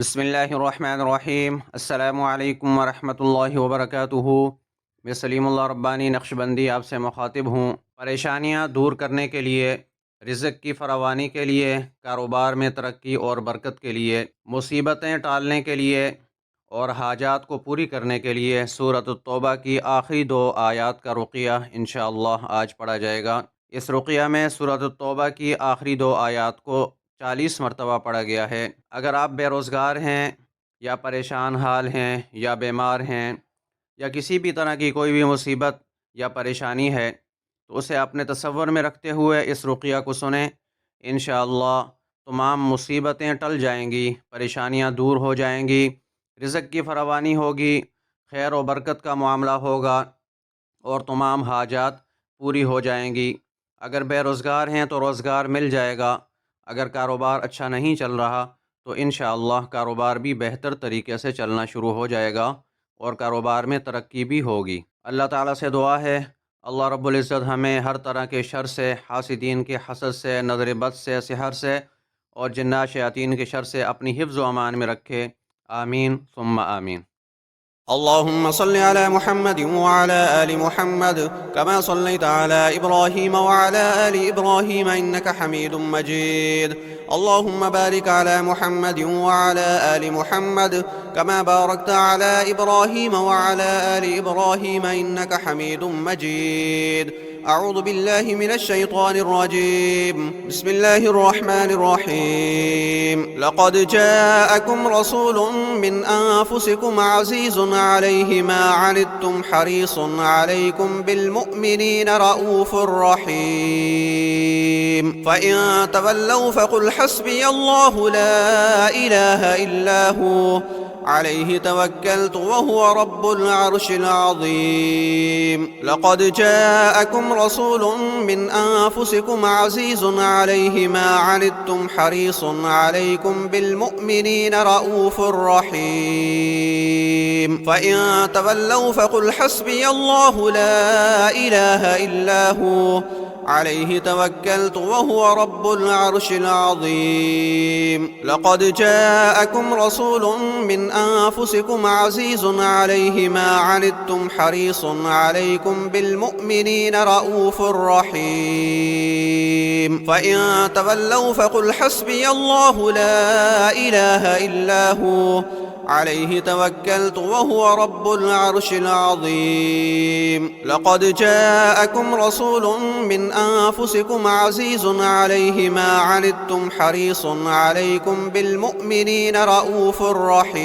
बिस्मिल्लाहिर्रहमानिर्रहीम अस्सलामु अलैकुम वरहमतुल्लाहि वबरकातुहू। मैं सलीमुल्लाह रब्बानी नक्शबंदी आपसे मुखातिब हूँ। परेशानियाँ दूर करने के लिए, रिज़्क़ की फरावानी के लिए, कारोबार में तरक्की और बरकत के लिए, मुसीबतें टालने के लिए और हाजात को पूरी करने के लिए सूरत तौबा की आखिरी दो आयात का रुक़िया इंशाअल्लाह आज पढ़ा जाएगा। इस रुक़िया में सूरत तौबा की आखिरी दो आयात को 40 मरतबा पढ़ा गया है। अगर आप बेरोज़गार हैं या परेशान हाल हैं या बीमार हैं या किसी भी तरह की कोई भी मुसीबत या परेशानी है, तो उसे अपने तसव्वुर में रखते हुए इस रुक़िया को सुनें। इंशाअल्लाह तमाम मुसीबतें टल जाएंगी, परेशानियां दूर हो जाएंगी, रिज़्क़ की फरावानी होगी, खैर व बरकत का मामला होगा और तमाम हाजात पूरी हो जाएंगी। अगर बेरोज़गार हैं तो रोज़गार मिल जाएगा। अगर कारोबार अच्छा नहीं चल रहा तो इंशाअल्लाह कारोबार भी बेहतर तरीके से चलना शुरू हो जाएगा और कारोबार में तरक्की भी होगी। अल्लाह ताला से दुआ है, अल्लाह रब्बुल इज़्ज़त हमें हर तरह के शर से, हासिदीन के हसद से, नज़र बद से, सिहर से और जिन्नात शयातीन के शर से अपनी हिफ्ज़ व अमान में रखे। आमीन सुम्मा आमीन। اللهم صل على محمد وعلى آل محمد كما صليت على إبراهيم وعلى آل إبراهيم إنك حميد مجيد. اللهم بارك على محمد وعلى آل محمد كما باركت على إبراهيم وعلى آل إبراهيم إنك حميد مجيد. أعوذ بالله من الشيطان الرجيم. بسم الله الرحمن الرحيم. لقد جاءكم رسول من أنفسكم عزيز عليه ما عنتم حريص عليكم بالمؤمنين رؤوف رحيم. فإن تولوا فقل حسبي الله لا إله إلا هو عليه توكلت وهو رب العرش العظيم. لقد جاءكم رسول من أنفسكم عزيز عليه ما عنتم حريص عليكم بالمؤمنين رؤوف رحيم. فإن تولوا فقل حسبي الله لا إله إلا هو عليه توكلت وهو رب العرش العظيم. لقد جاءكم رسول من أنفسكم عزيز عليه ما عنتم حريص عليكم بالمؤمنين رؤوف رحيم. فإن تولوا فقل حسبي الله لا إله إلا هو عليه توكلت وهو رب العرش العظيم. لقد جاءكم رسول من أنفسكم عزيز عليه ما عنتم حريص عليكم بالمؤمنين رؤوف رحيم.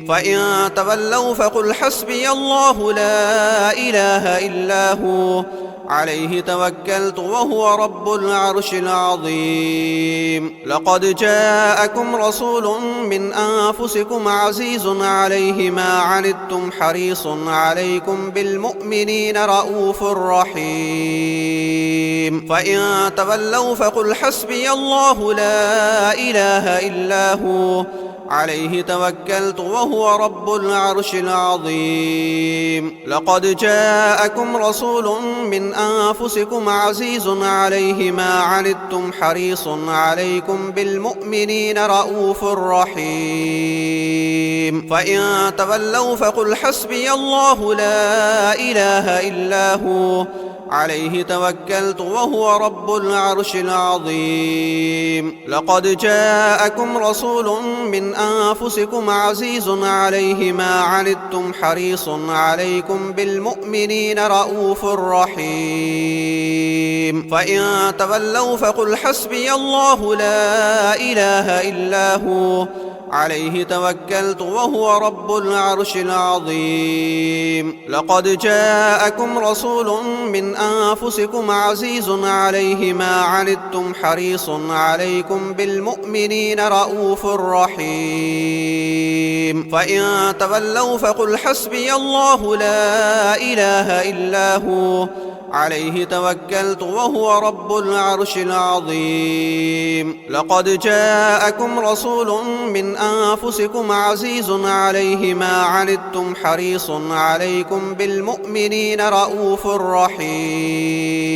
فإن تولوا فقل حسبي الله لا إله إلا هو عليه توكلت وهو رب العرش العظيم. لقد جاءكم رسول من أنفسكم عزيز عليه ما عنتم حريص عليكم بالمؤمنين رؤوف رحيم. فإن تولوا فقل حسبي الله لا إله إلا هو عليه توكلت وهو رب العرش العظيم. لقد جاءكم رسول من أنفسكم عزيز عليه ما عنتم حريص عليكم بالمؤمنين رؤوف رحيم. فإن تولوا فقل حسبي الله لا إله إلا هو عليه توكلت وهو رب العرش العظيم. لقد جاءكم رسول من أنفسكم عزيز عليه ما عنتم حريص عليكم بالمؤمنين رؤوف رحيم. فإن تولوا فقل حسبي الله لا إله إلا هو عليه توكلت وهو رب العرش العظيم. لقد جاءكم رسول من أنفسكم عزيز عليه ما عنتم حريص عليكم بالمؤمنين رؤوف رحيم. فإن تولوا فقل حسبي الله لا إله إلا هو عليه توكلت وهو رب العرش العظيم. لقد جاءكم رسول من أنفسكم عزيز عليه ما عنتم حريص عليكم بالمؤمنين رؤوف رحيم.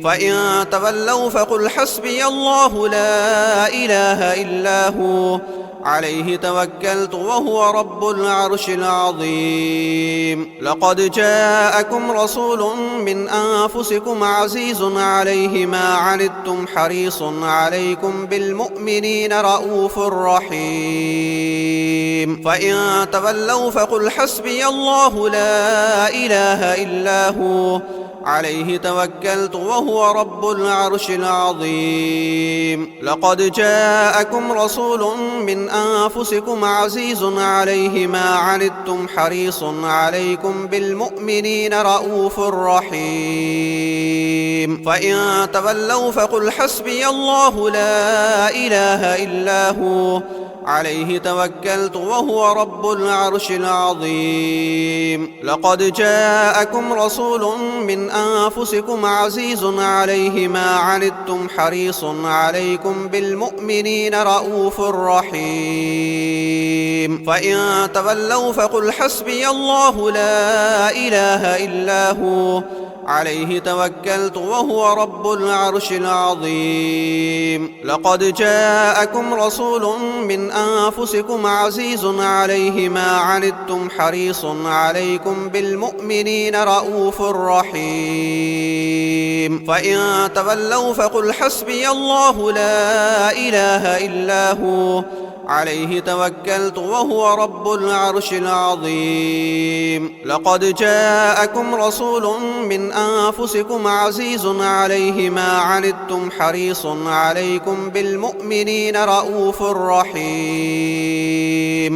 فإن تولوا فقل حسبي الله لا إله إلا هو عليه توكلت وهو رب العرش العظيم. لقد جاءكم رسول من أنفسكم عزيز عليه ما عنتم حريص عليكم بالمؤمنين رؤوف رحيم. فإن تولوا فقل حسبي الله لا إله إلا هو عليه توكلت وهو رب العرش العظيم. لقد جاءكم رسول من أنفسكم عزيز عليه ما عنتم حريص عليكم بالمؤمنين رؤوف رحيم. فإن تولوا فقل حسبي الله لا إله إلا هو عليه توكلت وهو رب العرش العظيم. لقد جاءكم رسول من أنفسكم عزيز عليه ما عنتم حريص عليكم بالمؤمنين رؤوف رحيم. فإن تولوا فقل حسبي الله لا إله إلا هو عليه توكلت وهو رب العرش العظيم. لقد جاءكم رسول من أنفسكم عزيز عليه ما عنتم حريص عليكم بالمؤمنين رؤوف رحيم. فإن تولوا فقل حسبي الله لا إله إلا هو عليه توكلت وهو رب العرش العظيم. لقد جاءكم رسول من أنفسكم عزيز عليه ما عنتم حريص عليكم بالمؤمنين رؤوف رحيم.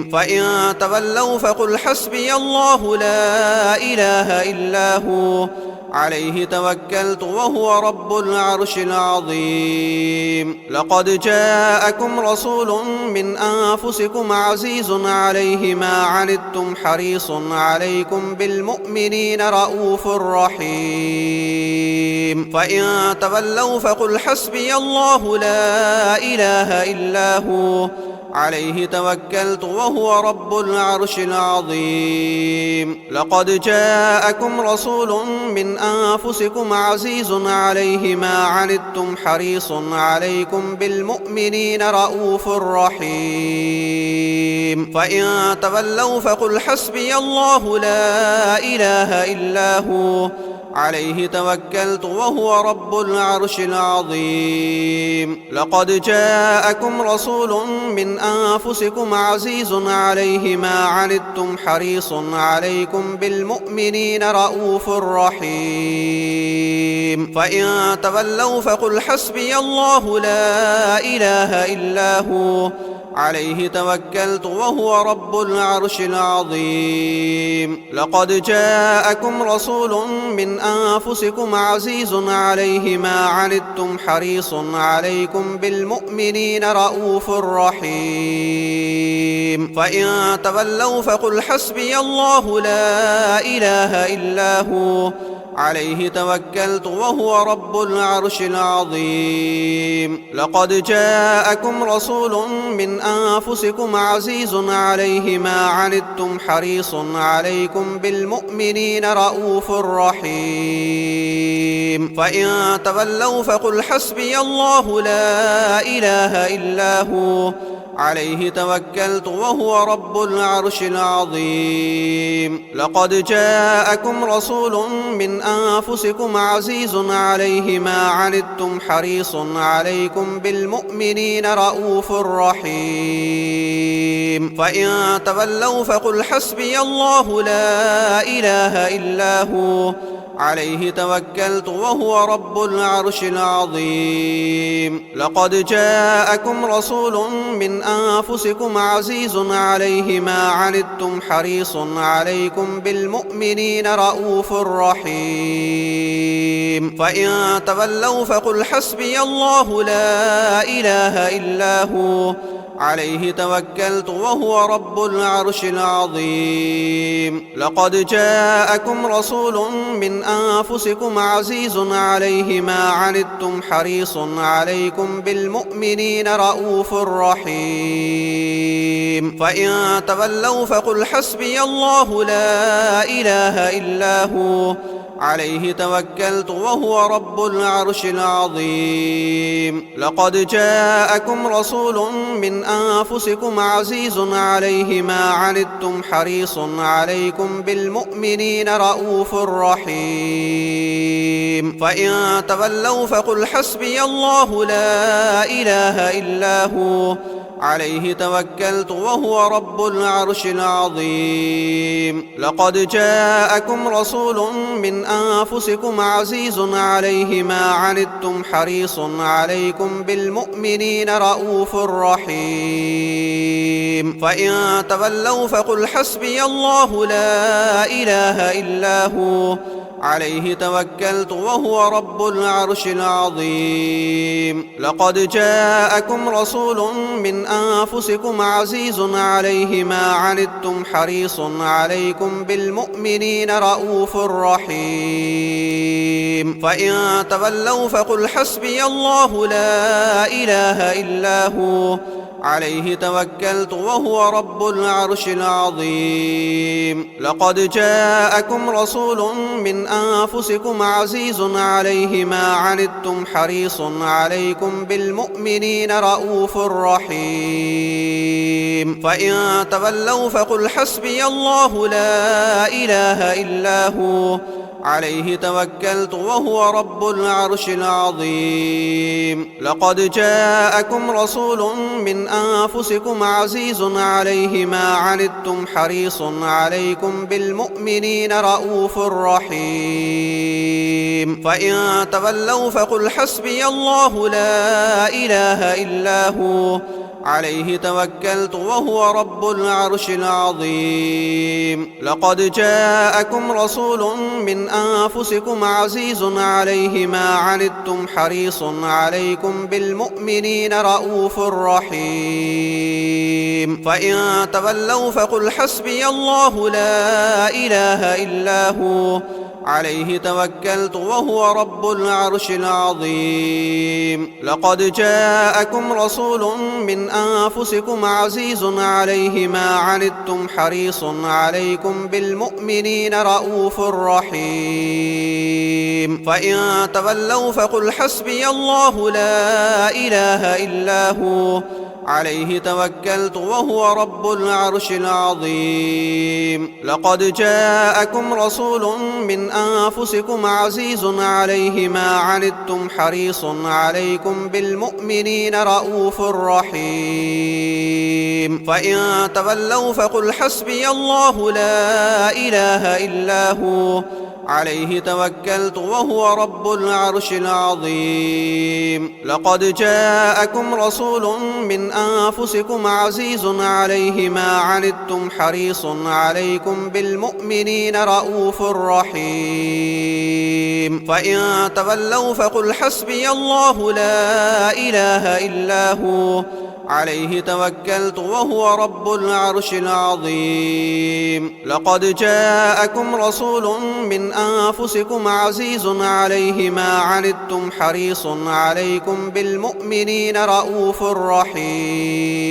فإن تولوا فقل حسبي الله لا إله إلا هو عليه توكلت وهو رب العرش العظيم. لقد جاءكم رسول من أنفسكم عزيز عليه ما عنتم حريص عليكم بالمؤمنين رؤوف رحيم. فإن تولوا فقل حسبي الله لا إله إلا هو عليه توكلت وهو رب العرش العظيم. لقد جاءكم رسول من أنفسكم عزيز عليه ما عنتم حريص عليكم بالمؤمنين رؤوف رحيم. فإن تولوا فقل حسبي الله لا إله إلا هو عليه توكلت وهو رب العرش العظيم. لقد جاءكم رسول من أنفسكم عزيز عليه ما عنتم حريص عليكم بالمؤمنين رؤوف رحيم. فإن تولوا فقل حسبي الله لا إله إلا هو عليه توكلت وهو رب العرش العظيم. لقد جاءكم رسول من أنفسكم عزيز عليه ما عنتم حريص عليكم بالمؤمنين رؤوف رحيم. فإن تولوا فقل حسبي الله لا إله إلا هو عليه توكلت وهو رب العرش العظيم. لقد جاءكم رسول من أنفسكم عزيز عليه ما عنتم حريص عليكم بالمؤمنين رؤوف رحيم. فإن تولوا فقل حسبي الله لا إله إلا هو عليه توكلت وهو رب العرش العظيم. لقد جاءكم رسول من أنفسكم عزيز عليه ما عنتم حريص عليكم بالمؤمنين رؤوف رحيم. فإن تولوا فقل حسبي الله لا إله إلا هو عليه توكلت وهو رب العرش العظيم. لقد جاءكم رسول من أنفسكم عزيز عليه ما عنتم حريص عليكم بالمؤمنين رؤوف رحيم. فإن تولوا فقل حسبي الله لا إله إلا هو عليه توكلت وهو رب العرش العظيم. لقد جاءكم رسول من أنفسكم عزيز عليه ما عنتم حريص عليكم بالمؤمنين رؤوف رحيم. فإن تولوا فقل حسبي الله لا إله إلا هو عليه توكلت وهو رب العرش العظيم. لقد جاءكم رسول من أنفسكم عزيز عليه ما عنتم حريص عليكم بالمؤمنين رؤوف رحيم. فإن تولوا فقل حسبي الله لا إله إلا هو عليه توكلت وهو رب العرش العظيم. لقد جاءكم رسول من أنفسكم عزيز عليه ما عنتم حريص عليكم بالمؤمنين رؤوف رحيم. فإن تولوا فقل حسبي الله لا إله إلا هو عليه توكلت وهو رب العرش العظيم. لقد جاءكم رسول من أنفسكم عزيز عليه ما عنتم حريص عليكم بالمؤمنين رؤوف رحيم. فإن تولوا فقل حسبي الله لا إله إلا هو عليه توكلت وهو رب العرش العظيم. لقد جاءكم رسول من أنفسكم عزيز عليه ما عنتم حريص عليكم بالمؤمنين رؤوف رحيم. فإن تولوا فقل حسبي الله لا إله إلا هو عليه توكلت وهو رب العرش العظيم. لقد جاءكم رسول من أنفسكم عزيز عليه ما عنتم حريص عليكم بالمؤمنين رؤوف رحيم. فإن تولوا فقل حسبي الله لا إله إلا هو عليه توكلت وهو رب العرش العظيم. لقد جاءكم رسول من أنفسكم عزيز عليه ما عنتم حريص عليكم بالمؤمنين رؤوف رحيم. فإن تولوا فقل حسبي الله لا إله إلا هو عليه توكلت وهو رب العرش العظيم. لقد جاءكم رسول من أنفسكم عزيز عليه ما عنتم حريص عليكم بالمؤمنين رؤوف رحيم. فإن تولوا فقل حسبي الله لا إله إلا هو عليه توكلت وهو رب العرش العظيم. لقد جاءكم رسول من أنفسكم عزيز عليه ما عنتم حريص عليكم بالمؤمنين رؤوف رحيم. فإن تولوا فقل حسبي الله لا إله إلا هو عليه توكلت وهو رب العرش العظيم. لقد جاءكم رسول من أنفسكم عزيز عليه ما عنتم حريص عليكم بالمؤمنين رؤوف رحيم. فإن تولوا فقل حسبي الله لا إله إلا هو عليه توكلت وهو رب العرش العظيم. لقد جاءكم رسول من أنفسكم عزيز عليه ما عنتم حريص عليكم بالمؤمنين رؤوف رحيم.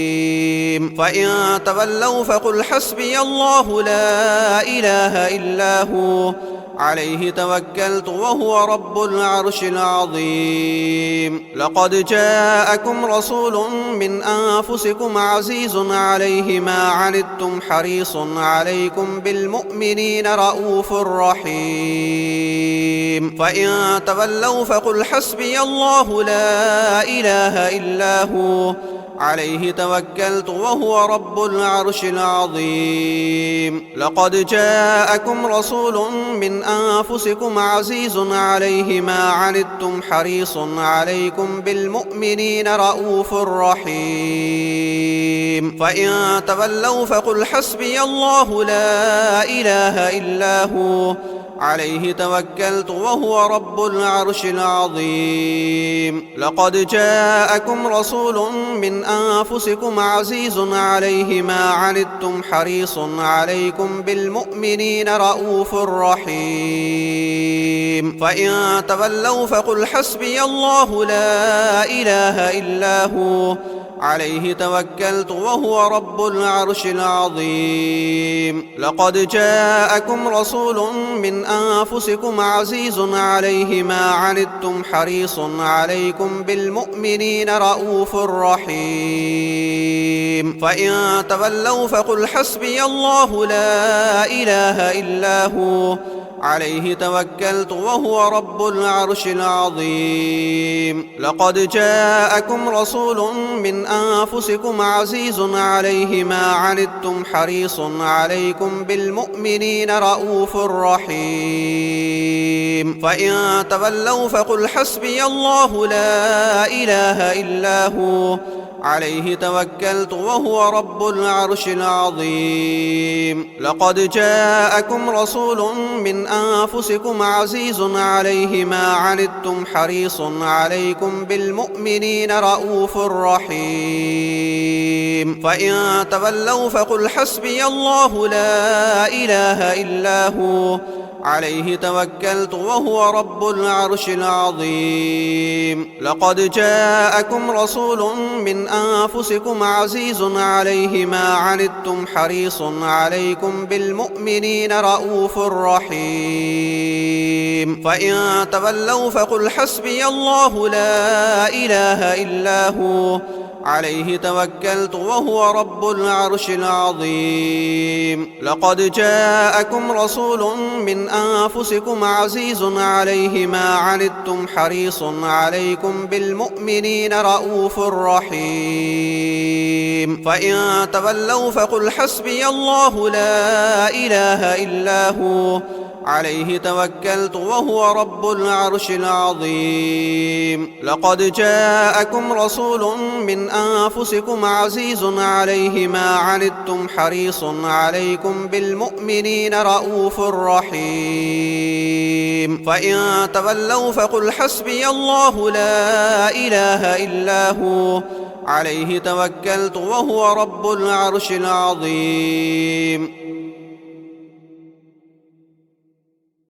فإن تولوا فقل حسبي الله لا إله إلا هو عليه توكلت وهو رب العرش العظيم. لقد جاءكم رسول من أنفسكم عزيز عليه ما عنتم حريص عليكم بالمؤمنين رؤوف رحيم. فإن تولوا فقل حسبي الله لا إله إلا هو عليه توكلت وهو رب العرش العظيم. لقد جاءكم رسول من أنفسكم عزيز عليه ما عنتم حريص عليكم بالمؤمنين رؤوف رحيم. فإن تولوا فقل حسبي الله لا إله إلا هو عليه توكلت وهو رب العرش العظيم. لقد جاءكم رسول من أنفسكم عزيز عليه ما عنتم حريص عليكم بالمؤمنين رؤوف رحيم. فإن تولوا فقل حسبي الله لا إله إلا هو عليه توكلت وهو رب العرش العظيم. لقد جاءكم رسول من أنفسكم عزيز عليه ما عنتم حريص عليكم بالمؤمنين رؤوف رحيم. فإن تولوا فقل حسبي الله لا إله إلا هو عليه توكلت وهو رب العرش العظيم. لقد جاءكم رسول من أنفسكم عزيز عليه ما عنتم حريص عليكم بالمؤمنين رؤوف رحيم. فإن تولوا فقل حسبي الله لا إله إلا هو عليه توكلت وهو رب العرش العظيم. لقد جاءكم رسول من أنفسكم عزيز عليه ما عنتم حريص عليكم بالمؤمنين رؤوف رحيم. فإن تولوا فقل حسبي الله لا إله إلا هو عليه توكلت وهو رب العرش العظيم. لقد جاءكم رسول من أنفسكم عزيز عليه ما عنتم حريص عليكم بالمؤمنين رؤوف رحيم. فإن تولوا فقل حسبي الله لا إله إلا هو عليه توكلت وهو رب العرش العظيم. لقد جاءكم رسول من أنفسكم عزيز عليه ما عنتم حريص عليكم بالمؤمنين رؤوف رحيم. فإن تولوا فقل حسبي الله لا إله إلا هو عليه توكلت وهو رب العرش العظيم. لقد جاءكم رسول من أنفسكم عزيز عليه ما عنتم حريص عليكم بالمؤمنين رؤوف رحيم. فإن تولوا فقل حسبي الله لا إله إلا هو عليه توكلت وهو رب العرش العظيم.